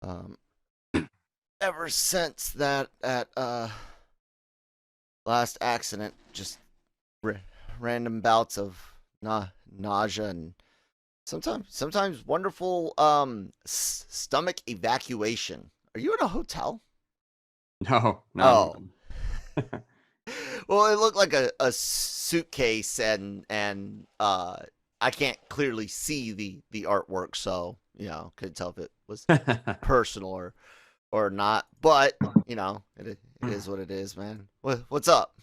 Um, ever since that last accident, just r- random bouts of nausea and sometimes wonderful stomach evacuation. Are you in a hotel? No, no. Oh, well, it looked like a suitcase, and I can't clearly see the artwork, so couldn't tell if it was personal or not. But it is what it is, man. What's up?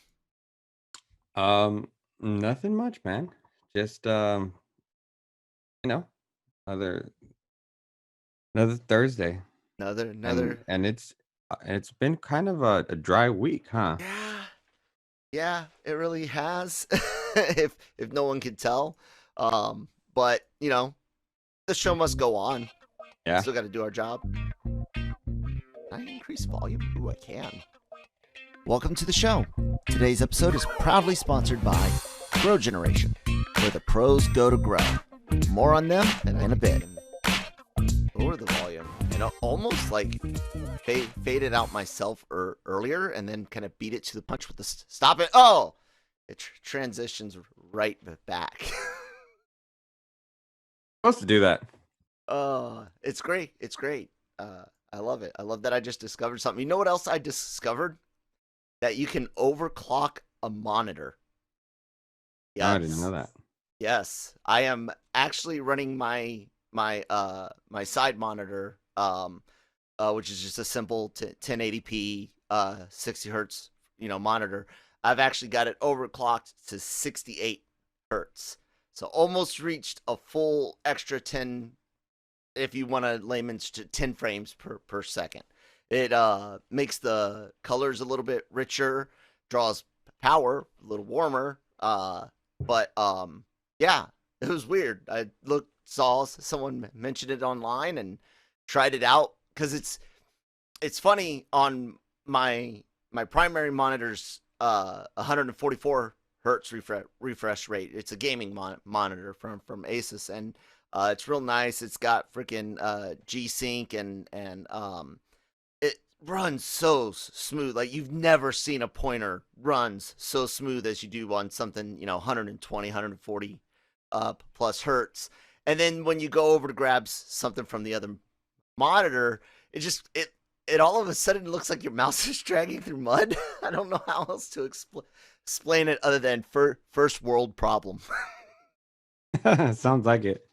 um, Nothing much, man. Just you know, another another Thursday, Another. and it's been kind of a dry week, huh? Yeah, yeah, it really has. If no one can tell, but the show must go on. Yeah. Still got to do our job. Can I increase volume? Ooh, I can. Welcome to the show. Today's episode is proudly sponsored by Grow Generation, where the pros go to grow. More on them in a bit. Lower the volume. And almost like faded out myself earlier and then kind of beat it to the punch with the stop it. Oh! It transitions right back. Supposed to do that. It's great. It's great. I love it. I love that I just discovered something. You know what else I discovered? That you can overclock a monitor. No, I didn't Yes. know that. Yes. I am actually running my side monitor, which is just a simple 1080p 60 hertz monitor. I've actually got it overclocked to 68 hertz, so almost reached a full extra 10, if you want to layman's 10 frames per second. It makes the colors a little bit richer, draws power a little warmer, but yeah, it was weird. I saw someone mention it online and tried it out because it's funny on my primary monitor's 144 hertz refresh rate. It's a gaming monitor from Asus, and it's real nice. It's got freaking G-Sync, and it runs so smooth. Like, you've never seen a pointer runs so smooth as you do on something 120, 140 plus hertz. And then when you go over to grab something from the other monitor, it all of a sudden looks like your mouse is dragging through mud. I don't know how else to explain it other than first world problem. Sounds like it.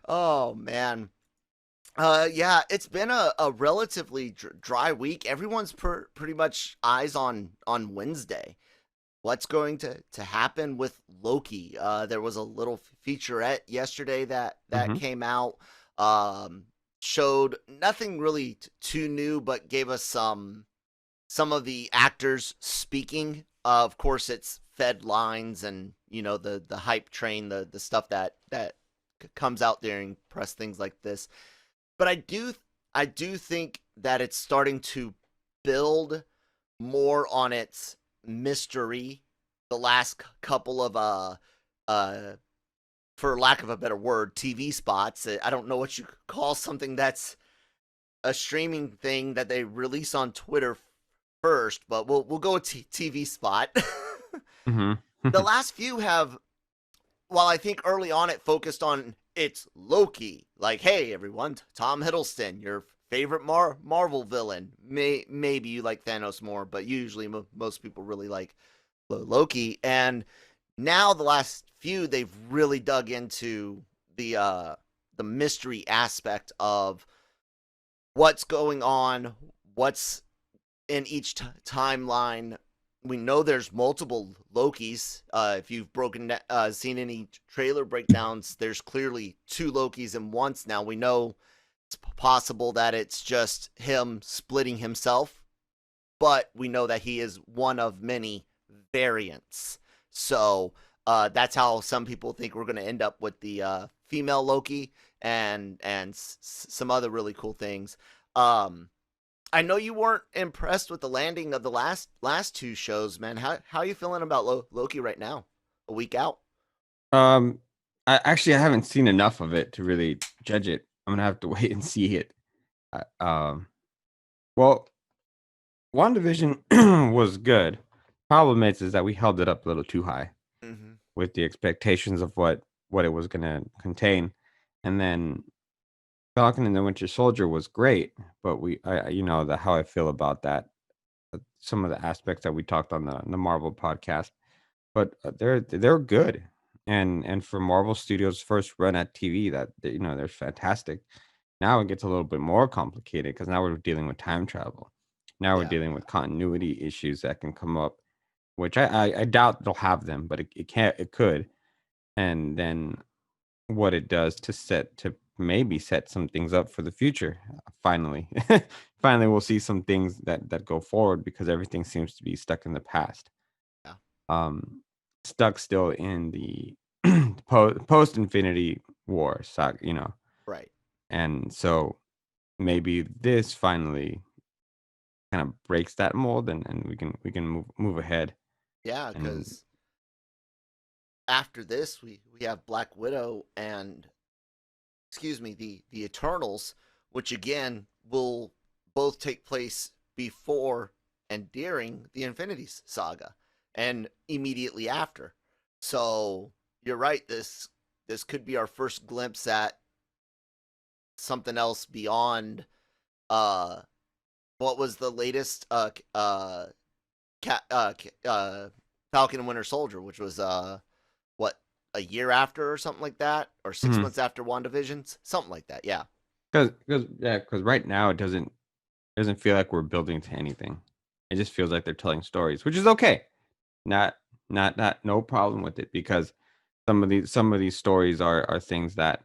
Oh man. Yeah, it's been a relatively dry week. Everyone's pretty much eyes on Wednesday. What's going to happen with Loki? There was a little featurette yesterday that Hmm. came out. Um, Showed nothing really too new, but gave us some of the actors speaking. Of course, it's fed lines and the hype train, the stuff that comes out during press things like this. But I do think that it's starting to build more on its mystery. The last couple of uh for lack of a better word, TV spots. I don't know what you call something that's a streaming thing that they release on Twitter first, but we'll go with TV spot. Hmm. The last few have, while I think early on it focused on it's Loki, like, hey everyone, Tom Hiddleston, your favorite Marvel villain. Maybe you like Thanos more, but usually most people really like Loki. And now the last few, they've really dug into the mystery aspect of what's going on, what's in each timeline. We know there's multiple Lokis. If you've seen any trailer breakdowns, there's clearly two Lokis in once now. We know it's possible that it's just him splitting himself, but we know that he is one of many variants. So that's how some people think we're going to end up with the female Loki and some other really cool things. Um, I know you weren't impressed with the landing of the last two shows, man. How are you feeling about Loki right now? A week out? Um, I haven't seen enough of it to really judge it. I'm gonna have to wait and see it. I, well, WandaVision was good. Problem is that we held it up a little too high Hmm. with the expectations of what it was gonna contain, and then Falcon and the Winter Soldier was great, but you know, the how I feel about that, some of the aspects that we talked on the Marvel podcast, but they're good, and for Marvel Studios' first run at TV, you know, they're fantastic. Now it gets a little bit more complicated because now we're dealing with time travel. Now we're Yeah. dealing with continuity issues that can come up, which I doubt they'll have them, but it could, and then what it does to maybe set some things up for the future. Finally, finally, we'll see some things that go forward because everything seems to be stuck in the past. Yeah. Um, Stuck still in the post Infinity War saga, you know, Right. and so maybe this finally kind of breaks that mold, and we can move ahead. Yeah, And because after this, we have Black Widow and, excuse me, the Eternals, which again will both take place before and during the Infinity Saga, and immediately after. So you're right. This could be our first glimpse at something else beyond uh what was the latest Falcon and Winter Soldier, which was what, a year after or something like that, or 6 months after WandaVision, something like that. Yeah, because right now it doesn't feel like we're building to anything. It just feels like they're telling stories, which is okay. Not not no problem with it because some of these stories are things that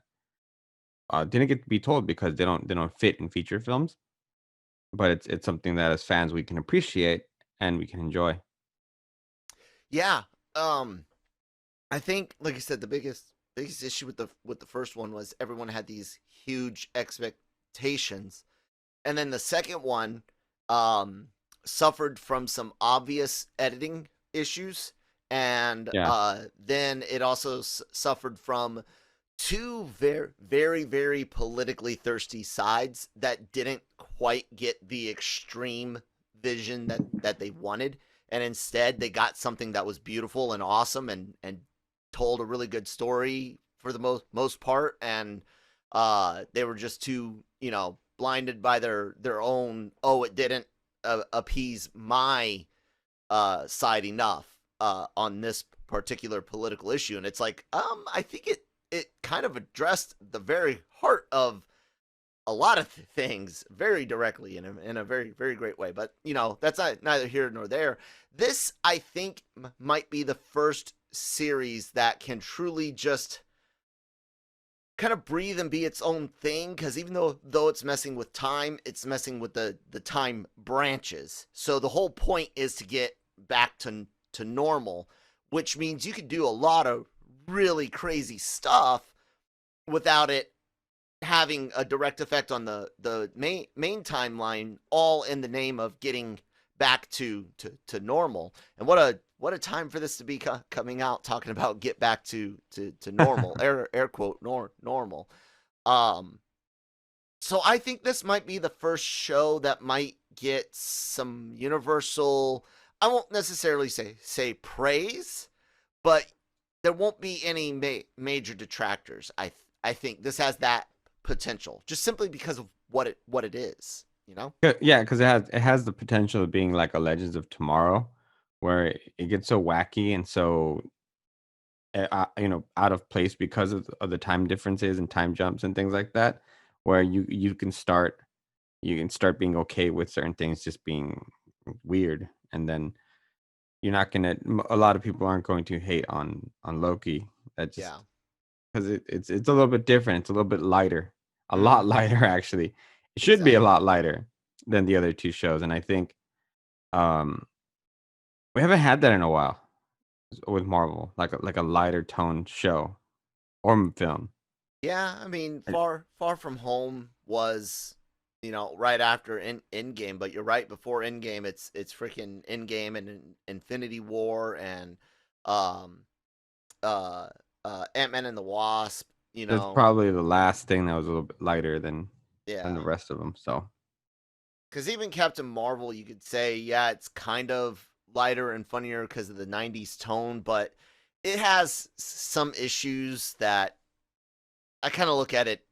didn't get to be told because they don't fit in feature films. But it's something that as fans we can appreciate and we can enjoy. yeah. Um, I think, like I said, the biggest issue with the first one was everyone had these huge expectations, and then the second one um suffered from some obvious editing issues, and Yeah, then it also suffered from two very politically thirsty sides that didn't quite get the extreme vision that they wanted, and instead they got something that was beautiful and awesome, and told a really good story for the most part, and they were just too, blinded by their own, oh, it didn't appease my side enough on this particular political issue. And it's like, I think it kind of addressed the very heart of a lot of things very directly in a very great way. But that's neither here nor there. This, I think, might be the first series that can truly just kind of breathe and be its own thing, because even though it's messing with time, it's messing with the time branches. So the whole point is to get back to normal, which means you could do a lot of really crazy stuff without it having a direct effect on the main timeline, all in the name of getting back to normal. And what a time for this to be coming out, talking about get back to normal, air quote, normal. um so I think this might be the first show that might get some universal, I won't necessarily say praise, but there won't be any major detractors. I think this has that potential, just simply because of what it is. Yeah, because it has the potential of being like a Legends of Tomorrow, where it gets so wacky and so out of place because of the time differences and time jumps and things like that, where you can start being okay with certain things just being weird, and then you're not gonna a lot of people aren't going to hate on Loki. That Yeah. just because it's a little bit different. It's a little bit lighter, a lot Mm-hmm. lighter actually. It should be a Exactly. lot lighter than the other two shows, and I think um we haven't had that in a while with Marvel, like a lighter tone show or film. Yeah, I mean, And- Far From Home was, right after Endgame, but you're right, before Endgame, it's freaking Endgame and Infinity War and um Ant-Man and the Wasp. you That's know. probably the last thing that was a little bit lighter than the Yeah. rest of them. So Because even Captain Marvel, you could say, yeah, it's kind of lighter and funnier because of the 90s tone, but it has some issues that I kind of look at it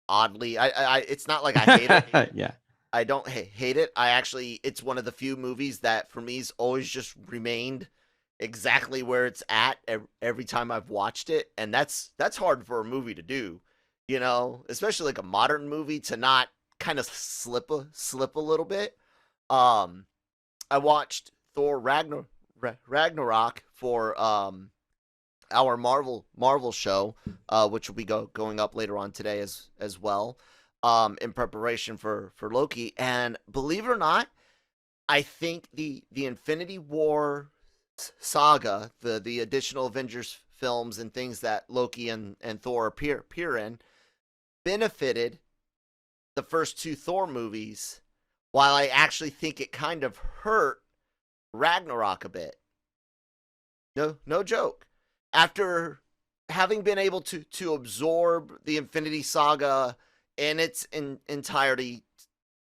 oddly. It's not like I hate it. yeah. I don't hate it. I actually, it's one of the few movies that for me's always just remained exactly where it's at every time I've watched it, and that's hard for a movie to do, you know, especially like a modern movie to not kind of slip a little bit. Um, I watched Thor Ragnarok for our Marvel show, which will be going up later on today as well, in preparation for Loki. And believe it or not, I think the Infinity War saga, the additional Avengers films and things that Loki and Thor appear in, benefited the first two Thor movies, while I actually think it kind of hurt Ragnarok a bit. No joke. After having been able to absorb the Infinity Saga in its entirety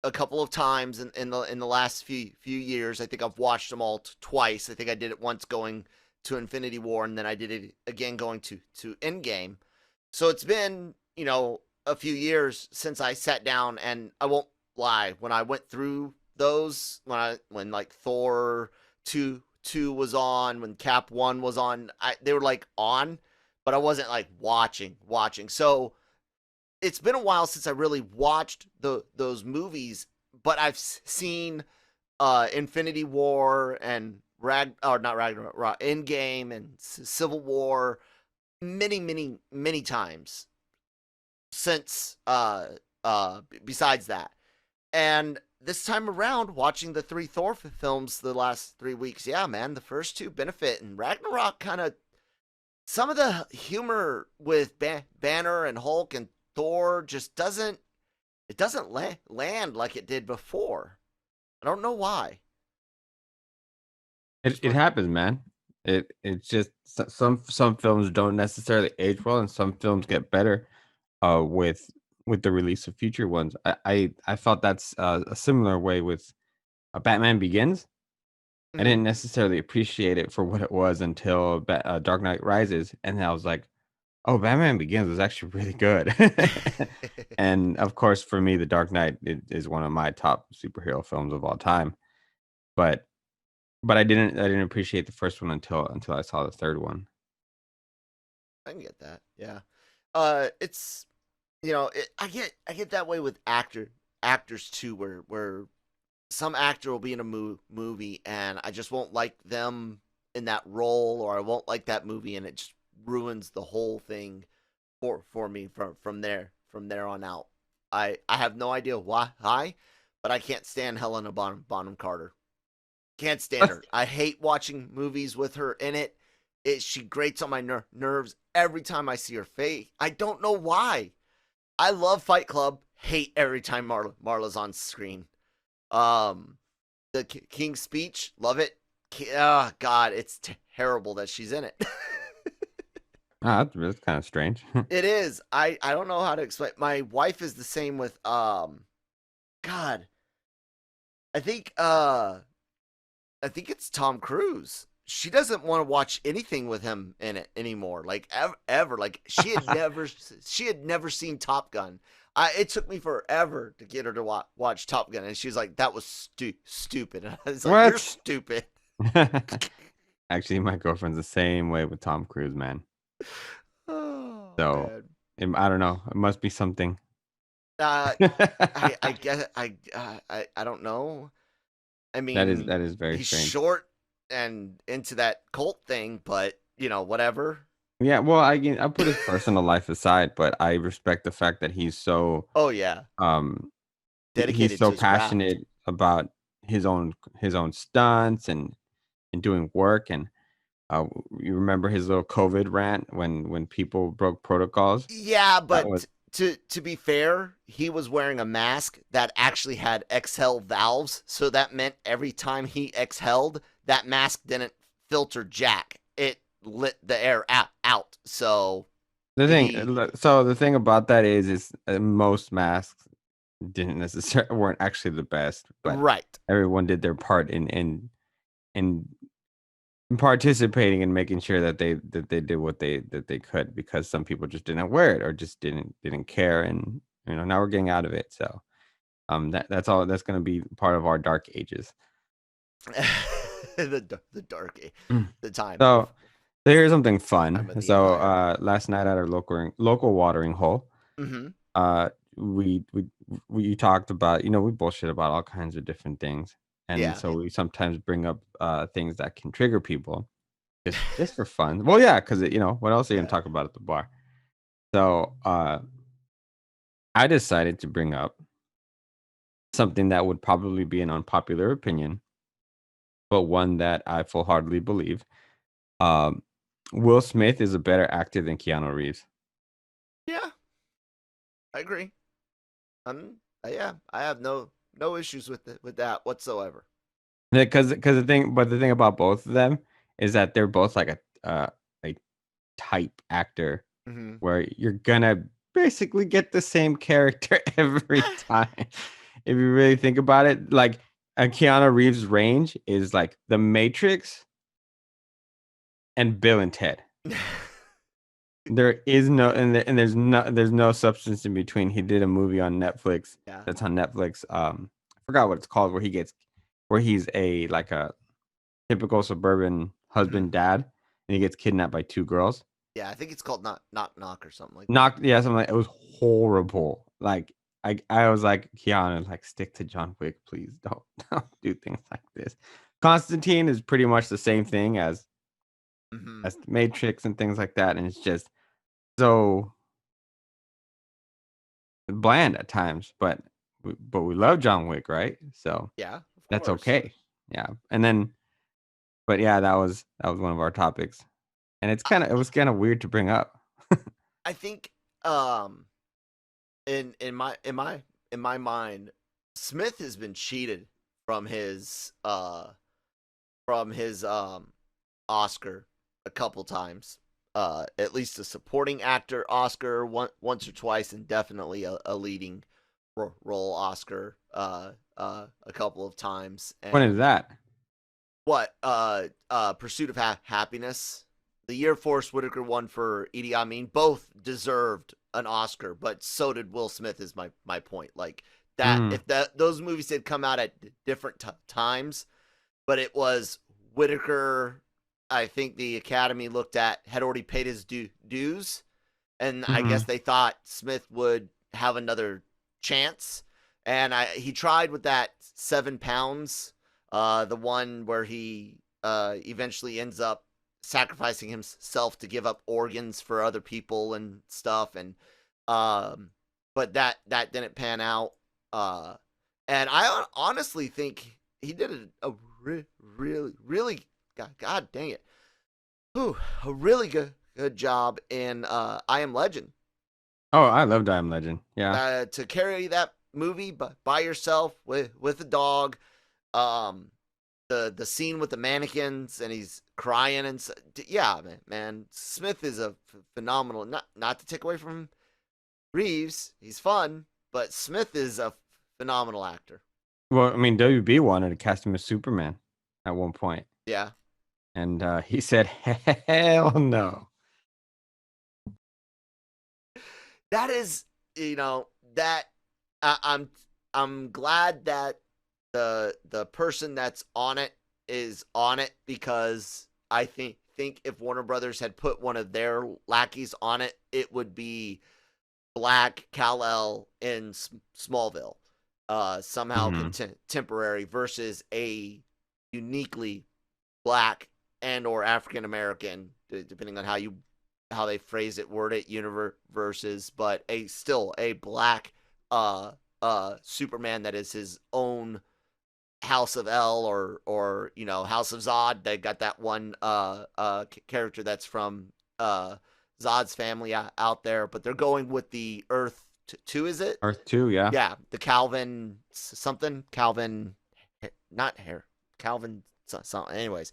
a couple of times in the last few years, I think I've watched them all twice. I think I did it once going to Infinity War, and then I did it again going to Endgame. So it's been, you know, a few years since I sat down, and I won't lie, when I went through those, when like Thor 2 was on, when Cap 1 was on, they were like on, but I wasn't like watching. So it's been a while since I really watched those movies, but I've seen Infinity War and not Ragnarok, Endgame and Civil War many times since besides that. And this time around, watching the three Thor films the last 3 weeks, yeah, man, the first two benefit, and Ragnarok kind of, some of the humor with Banner and Hulk and Thor just doesn't land like it did before. I don't know why. It happens, man. It's just some films don't necessarily age well, and some films get better with the release of future ones. I felt that's a similar way with Batman Begins. I Mm-hmm. didn't necessarily appreciate it for what it was until Dark Knight Rises, and then I was like, "Oh, Batman Begins was actually really good." And of course, for me, The Dark Knight is one of my top superhero films of all time. But I didn't appreciate the first one until I saw the third one. I can get that. Yeah. It's, you know, I get that way with actors too, where some actor will be in a movie and I just won't like them in that role, or I won't like that movie, and it just ruins the whole thing for me from there on out. I have no idea why, but I can't stand Helena Bonham Carter. Can't stand her. I hate watching movies with her in it. She grates on my nerves every time I see her face. I don't know why. I love Fight Club. Hate every time Marla's on screen. Um, the King's Speech. Love it. Oh God, it's terrible that she's in it. Ah, that's kind of strange. It is. I don't know how to explain. My wife is the same with God. I think it's Tom Cruise. She doesn't want to watch anything with him in it anymore. Like ever. Like she had never seen Top Gun. It took me forever to get her to watch Top Gun, and she's like, "That was stupid." And I was like, "You're What? stupid." Actually, my girlfriend's the same way with Tom Cruise, man. Oh So, man. I don't know. It must be something. Uh, I guess I don't know. I That mean, is very he's strange. short and into that cult thing, but you know, whatever. Yeah, well, I put his personal life aside, but I respect the fact that he's so Oh yeah, um he's dedicated so to his craft. passionate about his own stunts and doing work. And you remember his little COVID rant when people broke protocols? Yeah, That was but to be fair, he was wearing a mask that actually had exhale valves, so that meant every time he exhaled, that mask didn't filter jack. It lit the air out. So The Did thing, he? so the thing about that is most masks didn't necessarily weren't actually the best, but Right. everyone did their part in participating and making sure that they did what they could, because some people just didn't wear it or just didn't care, and now we're getting out of it. So that's all that's going to be part of our dark ages. The dark, Mm. the time So here's something time of fun. the So empire. last night at our local watering hole, Mm-hmm. uh we we we talked about, we bullshit about all kinds of different things, and Yeah. so we sometimes bring up things that can trigger people just for fun. Well, yeah, because what else are you gonna Yeah. talk about at the bar? So I decided to bring up something that would probably be an unpopular opinion, but one that I full-heartedly believe. Um, Will Smith is a better actor than Keanu Reeves. Yeah. I agree. Yeah. I have no issues with that whatsoever. Because the thing about both of them is that they're both like a type actor Mm-hmm. where you're gonna basically get the same character every time. If you really think about it, like a Keanu Reeves range is like The Matrix and Bill and Ted. There is no and there's no substance in between. He did a movie on Netflix. Yeah. That's on Netflix. I forgot what it's called, where he's a typical suburban Mm-hmm. husband dad, and he gets kidnapped by two girls. Yeah. I think it's called knock or something like that. Knocked, yeah, something like it was horrible. Like I was like, Keanu, like stick to John Wick, please. Don't don't do things like this. Constantine is pretty much the same thing Mm-hmm. as the Matrix and things like that, and it's just so bland at times. But we love John Wick, right? So Yeah. Of that's course. okay. Yeah, and then but yeah, that was one of our topics, and it was kind of weird to bring up. I think um in my mind, Smith has been cheated from his Oscar a couple times. At least a supporting actor Oscar once or twice, and definitely a leading role Oscar a couple of times. When is And that? what Pursuit of Happiness, the year Forrest Whitaker won for Idi Amin, both deserved an Oscar, but so did Will Smith. Is my point. Like that, Mm, if those movies had come out at different times, but it was Whitaker. I think the Academy looked at had already paid his dues, and I guess mhm, they thought Smith would have another chance. And he tried with that 7 pounds, the one where he eventually ends up sacrificing himself to give up organs for other people and stuff. And but that didn't pan out. Uh, and I honestly think he did really God dang it, a really good job in I Am Legend. oh, I love I Am Legend. Yeah. To carry that movie by yourself with a dog, um, the scene with the mannequins and he's crying and yeah, man, Smith is a phenomenal. Not to take away from Reeves, he's fun, but Smith is a phenomenal actor. Well, I mean, WB wanted to cast him as Superman at one point, Yeah, and he said, "Hell no." that is, that I'm glad that the person that's on it is on it, because I think if Warner Brothers had put one of their lackeys on it, it would be Black Kal-El in Smallville, somehow Mhm, contemporary versus a uniquely Black and or African American, depending on how they phrase it, word it, universes, but still a Black Superman that is his own House of L, or House of Zod. They got that one character that's from Zod's family out there, but they're going with the Earth two. Is it? Earth 2, yeah. Yeah, the Calvin something, Calvin, not hair, Calvin something. Anyways,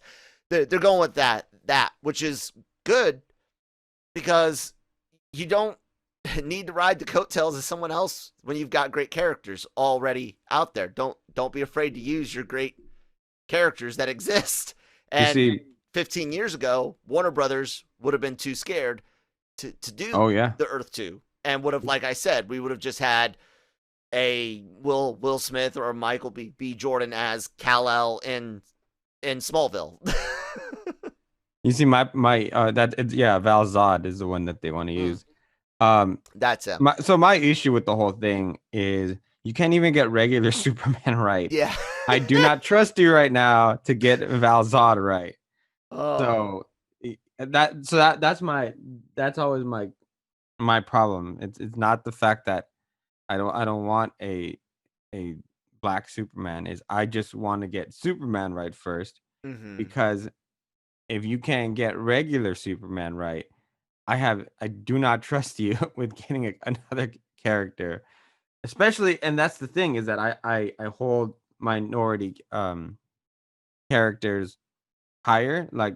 they're going with that which is good, because you don't need to ride the coattails of someone else when you've got great characters already out there. Don't be afraid to use your great characters that exist. You And see, 15 years ago, Warner Brothers would have been too scared to oh do yeah, the Earth 2 and would have, like I said, we would have just had a Will Smith or a Michael B. Jordan as Kal-El in Smallville. you see my yeah, Val Zod is the one that they want to use. That's him. My issue with the whole thing is you can't even get regular Superman right. Yeah. I do not trust you right now to get Val Zod right. Oh. So that's always my problem. It's not the fact that I don't want a black Superman. Is I just want to get Superman right first, because if you can't get regular Superman right, I do not trust you with getting another character, especially. And that's the thing, is that I hold minority characters higher, I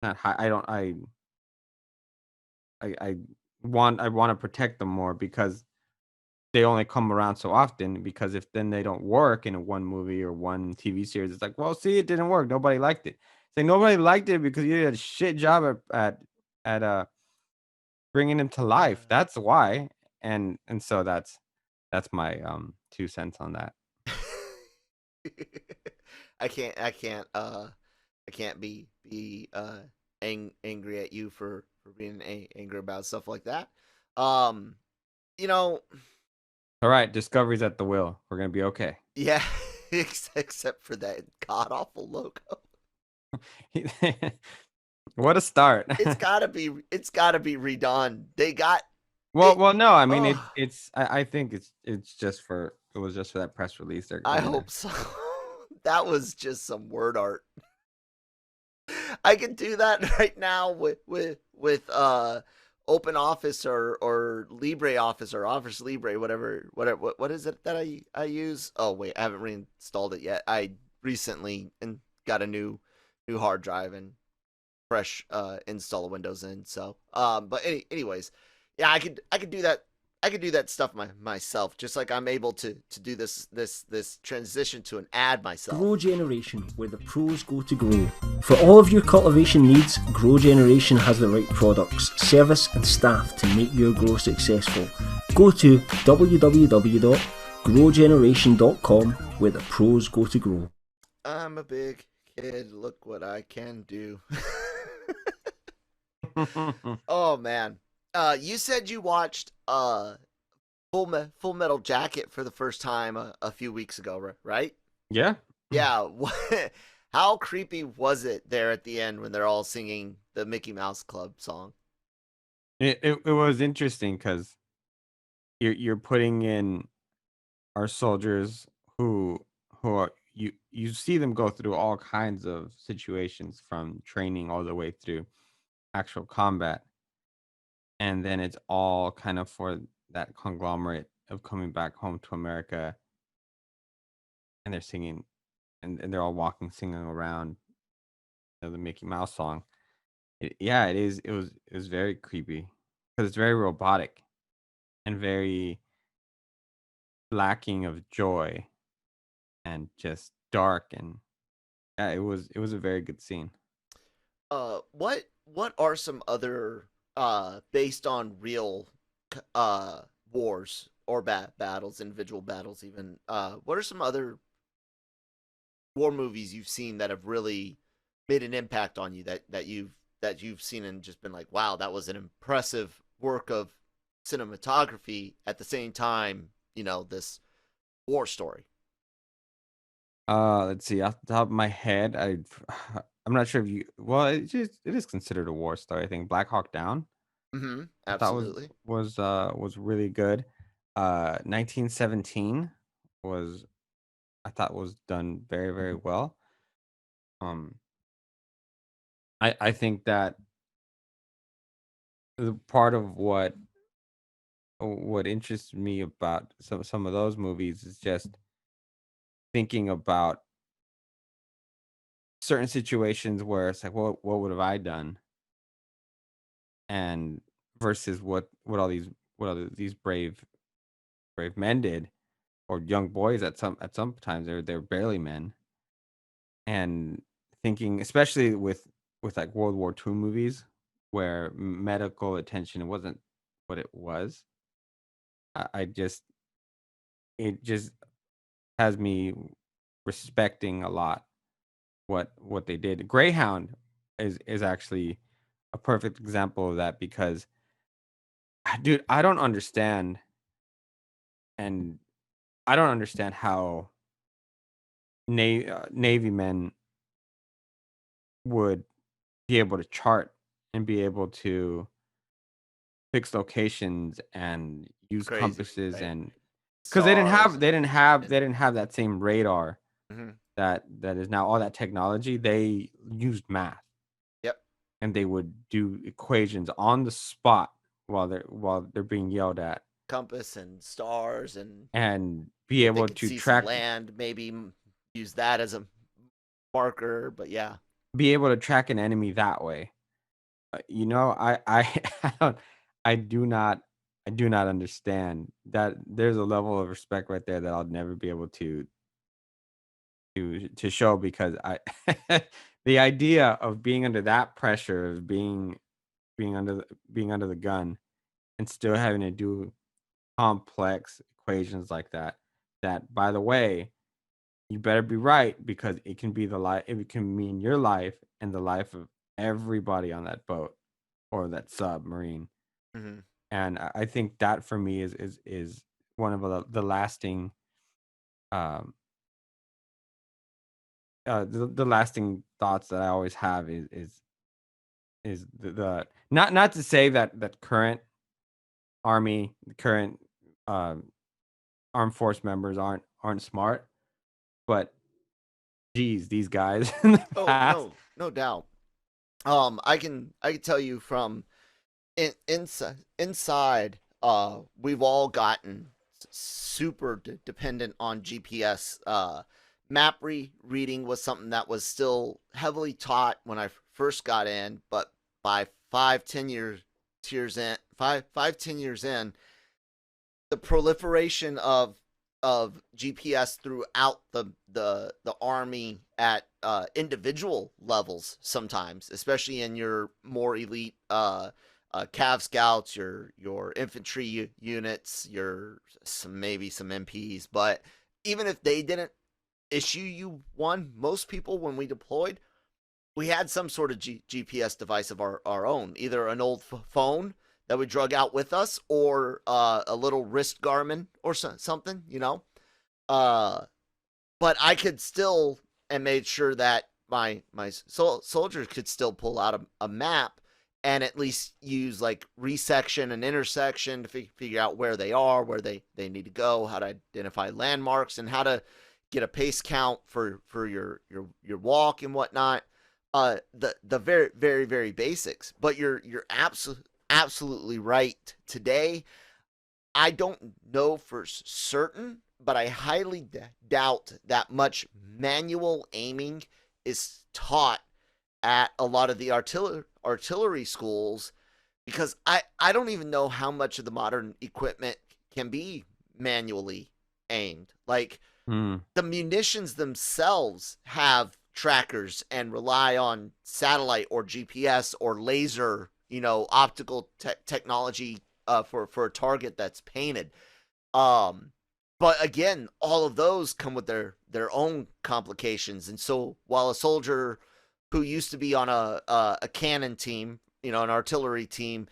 not high. I don't I I want to protect them more, because they only come around so often. Because if then they don't work in a one movie or one TV series, it's like, well, see, it didn't work. Nobody liked it. It's like nobody liked it because you did a shit job at bringing him to life. That's why. And so that's my 2 cents on that. I can't be angry at you for being angry about stuff like that. You know, All right, Discovery's at the wheel. We're gonna be okay. yeah, except for that god awful logo. What a start. It's gotta be redone. They got Well, no. I mean, oh, I think it's just for it was just for that press release. They're I gonna. hope so. That was just some word art. I could do that right now with Open Office or Libre Office or Office Libre, whatever. What is it that I use? Oh wait, I haven't reinstalled it yet. I recently got a new hard drive and fresh install of Windows in. So but anyways, yeah, I could do that. I could do that stuff myself, just like I'm able to do this transition to an ad myself. Grow Generation, where the pros go to grow. For all of your cultivation needs, Grow Generation has the right products, service and staff to make your grow successful. Go to www.growgeneration.com, where the pros go to grow. I'm a big kid, look what I can do. Oh man. You said you watched Full Metal Jacket for the first time a few weeks ago, right? Yeah. Yeah. How creepy was it there at the end when they're all singing the Mickey Mouse Club song? It was interesting because you're putting in our soldiers who are you see them go through all kinds of situations, from training all the way through actual combat, and then it's all kind of for that conglomerate of coming back home to America, and they're singing, and they're all walking, singing around, the Mickey Mouse song. Yeah, it is. It was very creepy because it's very robotic and very lacking of joy and just dark. And yeah, it was a very good scene. What are some other based on real wars or battles, individual battles even? What are some other war movies you've seen that have really made an impact on you that you've seen and just been like, wow, that was an impressive work of cinematography at the same time, this war story? Let's see. Off the top of my head, I'm not sure if you. Well, it is considered a war story. I think Black Hawk Down. I thought Absolutely. was really good. 1917 was I thought was done very, very well. Um, I think that the part of what interests me about some of those movies is just thinking about certain situations where it's like, what would have I done? and versus what all these brave men did, or young boys at some times they're barely men, and thinking, especially with like World War II movies where medical attention wasn't what it was. I just it just has me respecting a lot what they did. Greyhound is actually a perfect example of that because, dude, and I don't understand how Navy men would be able to chart and be able to fix locations and use Crazy, compasses, right? and because SARS. they didn't have that same radar Mhm. that is now all that technology. They used math, Yep. and they would do equations on the spot while they're being yelled at, Compass and stars, and and be if they able could to see some track land, maybe use that as a marker. But yeah, an enemy that way. I don't, I do not understand that. There's a level of respect right there that I'll never be able to show, because I the idea of being under that pressure, of being under the gun, and still having to do complex equations like that. That, by the way, you better be right, because it can be it can mean your life and the life of everybody on that boat or that submarine. hmm And I think that for me is one of the lasting um the lasting thoughts that I always have is the not to say that current army, current um armed force members aren't smart, but geez, these guys in the oh past. no doubt. I can tell you from inside. We've all gotten super dependent on GPS. Map reading was something that was still heavily taught when I first got in, but by 5 10 years in, the proliferation of GPS throughout the army at individual levels sometimes, especially in your more elite Cav scouts, your infantry units, maybe some MPs, but even if they didn't issue you one, most people when we deployed, we had some sort of GPS device of our own, either an old phone that we drug out with us, or a little wrist Garmin or something, Uh, but I could still, and made sure that my soldiers could still pull out a map and at least use like resection and intersection to figure out where they are, where they need to go, how to identify landmarks, and how to get a pace count for your walk and whatnot. The very very very basics. But you're absolutely right. Today, I don't know for certain, but I highly doubt that much manual aiming is taught at a lot of the artillery schools, because I don't even know how much of the modern equipment can be manually aimed. Like, Hmm. the munitions themselves have trackers and rely on satellite or GPS or laser, optical technology for a target that's painted. Um, but again, all of those come with their own complications. And so, while a soldier who used to be on a cannon team, an artillery team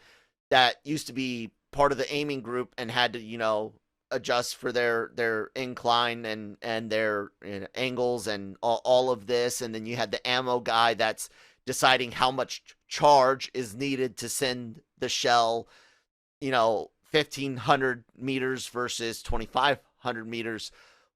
that used to be part of the aiming group and had to, adjust for their incline and their angles and all of this, and then you had the ammo guy that's deciding how much charge is needed to send the shell, 1,500 meters versus 2,500 meters.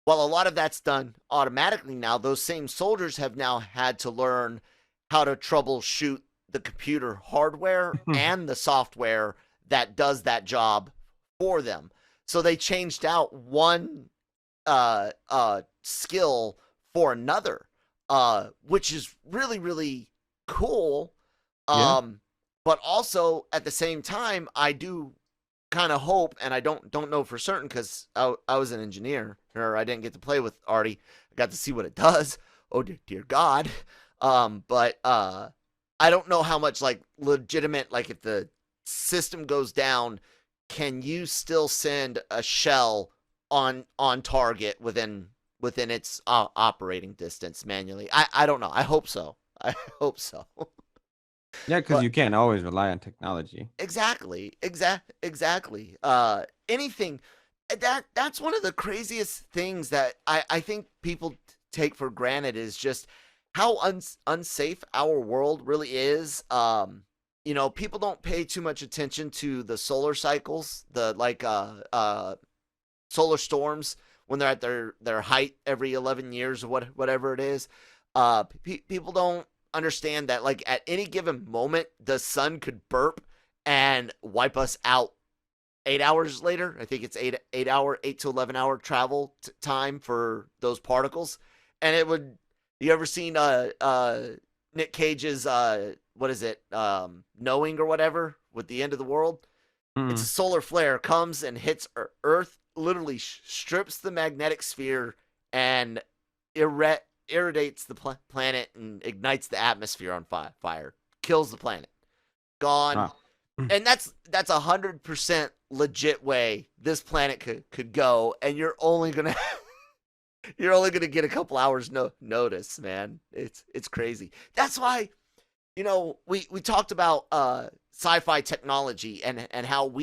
Well, a lot of that's done automatically now. Those same soldiers have now had to learn how to troubleshoot the computer hardware and the software that does that job for them. So they changed out one skill for another, which is really really cool. Yeah. Um, but also at the same time, I do kind of hope, and I don't know for certain because I was an engineer, or I didn't get to play with Artie. I got to see what it does. Oh dear God. But I don't know how much like legitimate, like if the system goes down, can you still send a shell on target within its operating distance manually? I don't know. I hope so. I hope so. Yeah, because But you can't always rely on technology. exactly. Anything that's one of the craziest things that I think people take for granted is just how unsafe our world really is. People don't pay too much attention to the solar cycles, the solar storms when they're at their height every 11 years or whatever it is. People don't understand that like at any given moment the sun could burp and wipe us out 8 hours later. I think it's 8 to 11 hour travel time for those particles, and it would. You ever seen Nick Cage's what is it, Knowing or whatever, with the end of the world? It's a solar flare comes and hits Earth, literally strips the magnetic sphere and irradiates the planet and ignites the atmosphere on fire, kills the planet, gone. Wow. And that's 100% legit way this planet could go, and you're only gonna get a couple hours notice, man. It's crazy. That's why, we talked about sci-fi technology and how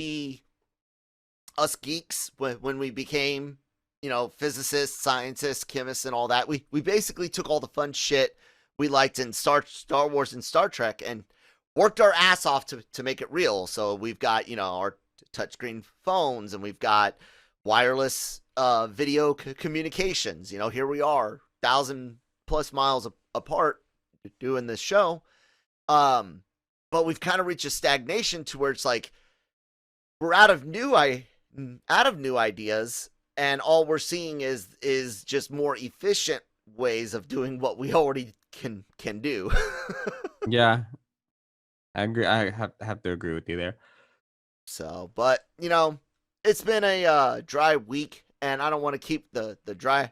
us geeks, when we became, physicists, scientists, chemists, and all that, we basically took all the fun shit we liked in Star Wars and Star Trek and worked our ass off to make it real. So we've got, our touchscreen phones, and we've got wireless video communications. Here we are, 1,000+ miles apart, doing this show. But we've kind of reached a stagnation to where it's like we're out of new ideas, and all we're seeing is just more efficient ways of doing what we already can do. Yeah, I agree. I have to agree with you there. So, but it's been a dry week, and I don't want to keep the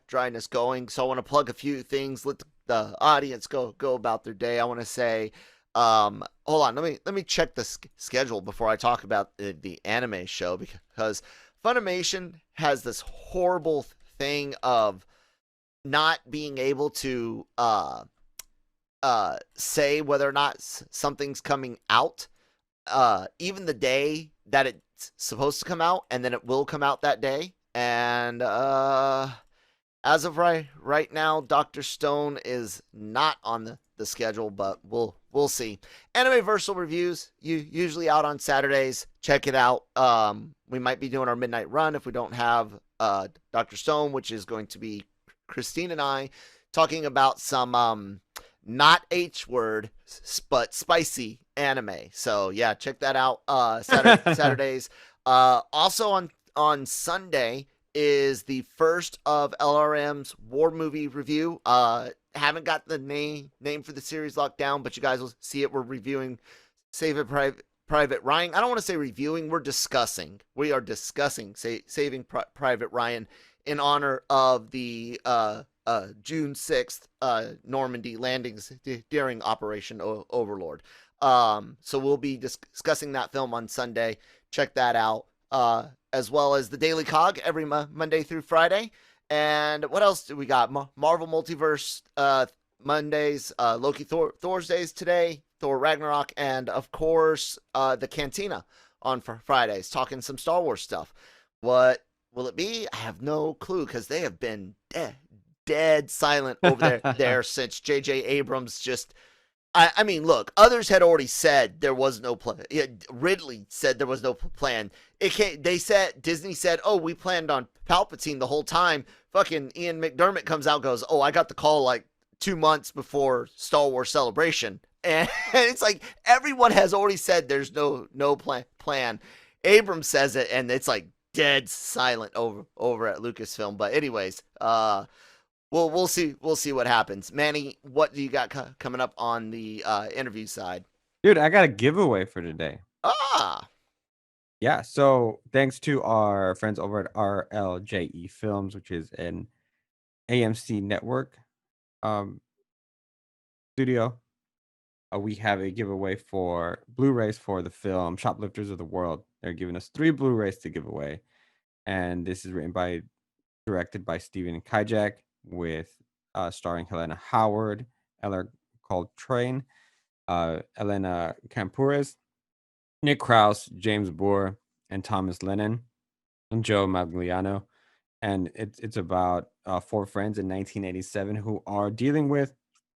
dryness going. So I want to plug a few things. Let the audience go about their day. I want to say, hold on, let me check the schedule before I talk about the anime show, because Funimation has this horrible thing of not being able to say whether or not something's coming out, even the day that it's supposed to come out, and then it will come out that day. And as of right now, Dr. Stone is not on the schedule, but we'll see. Anime-Versal Reviews, usually out on Saturdays. Check it out. We might be doing our midnight run if we don't have Dr. Stone, which is going to be Christine and I talking about some not H word, but spicy anime. So yeah, check that out. Saturdays. Also on Sunday is the first of LRM's war movie review. Haven't got the name for the series locked down, but you guys will see it. We're reviewing Saving Private Ryan. I don't want to say reviewing. We're discussing. We are discussing Saving Private Ryan in honor of the June 6th Normandy landings during Operation Overlord. So we'll be discussing that film on Sunday. Check that out. As well as the Daily COG every Monday through Friday. And what else do we got? Marvel Multiverse Mondays, Loki Thursdays today, Thor Ragnarok, and of course the Cantina on Fridays, talking some Star Wars stuff. What will it be? I have no clue, because they have been dead silent over there since J.J. Abrams just... I mean, look, others had already said there was no plan. Ridley said there was no plan. Disney said, oh, we planned on Palpatine the whole time. Fucking Ian McDermott comes out and goes, oh, I got the call like 2 months before Star Wars Celebration. And it's like everyone has already said there's no plan. Abrams says it, and it's like dead silent over at Lucasfilm. But anyways, we'll see what happens. Manny, what do you got coming up on the interview side? Dude, I got a giveaway for today. Ah, Yeah, so thanks to our friends over at RLJE Films, which is an AMC network um, studio, we have a giveaway for Blu-rays for the film Shoplifters of the World. They're giving us 3 Blu-rays to give away, and this is directed by Stephen Kijak, with starring Helena Howard, Eller Coltrane, Elena Campures, Nick Krause, James Bohr, and Thomas Lennon, and Joe Magliano. And it's about 4 friends in 1987 who are dealing with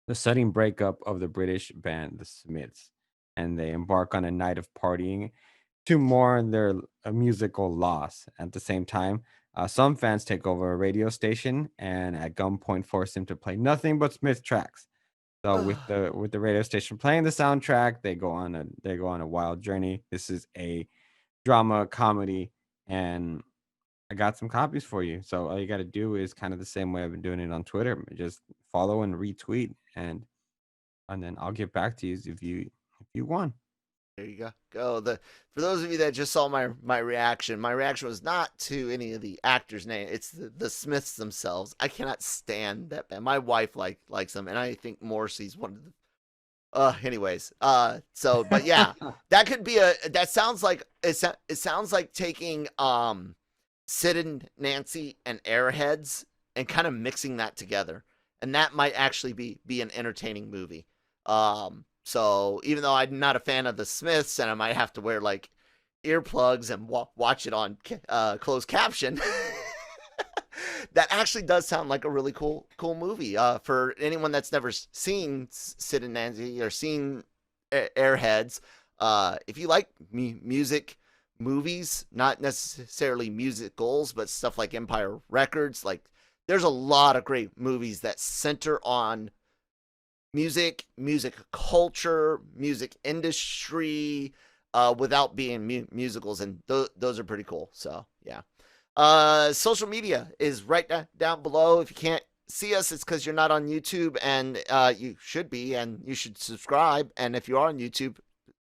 the sudden breakup of the British band The Smiths, and they embark on a night of partying to mourn their musical loss. At the same time, some fans take over a radio station and at gunpoint force him to play nothing but Smith tracks. So with the radio station playing the soundtrack, they go on a wild journey. This is a drama comedy, and I got some copies for you. So all you got to do is kind of the same way I've been doing it on Twitter. Just follow and retweet, and then I'll get back to you if you won. there you go. For those of you that just saw my reaction, my reaction was not to any of the actors' name. It's the Smiths themselves. I cannot stand that band. My wife likes them, and I think Morrissey's one of the. Anyways. But yeah, that could be that sounds like it sounds like taking Sid and Nancy and Airheads and kind of mixing that together, and that might actually be an entertaining movie. So even though I'm not a fan of the Smiths and I might have to wear like earplugs and watch it on closed caption, that actually does sound like a really cool movie. For anyone that's never seen Sid and Nancy or seen Airheads, if you like music movies, not necessarily musicals, but stuff like Empire Records, like there's a lot of great movies that center on music culture, music industry, without being musicals, and those are pretty cool. So yeah. Social media is right down below. If you can't see us, it's because you're not on YouTube, and you should be, and you should subscribe. And if you are on YouTube,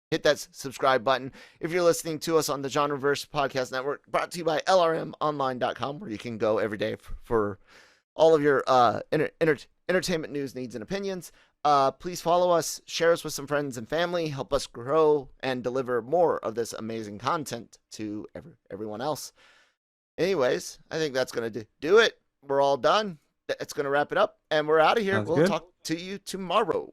hit that subscribe button. If you're listening to us on the Genreverse Podcast Network, brought to you by LRMonline.com, where you can go every day for all of your entertainment news, needs, and opinions. Please follow us, share us with some friends and family, help us grow and deliver more of this amazing content to everyone else. Anyways, I think that's going to do it. We're all done. That's going to wrap it up, and we're out of here. Sounds We'll good. talk to you tomorrow.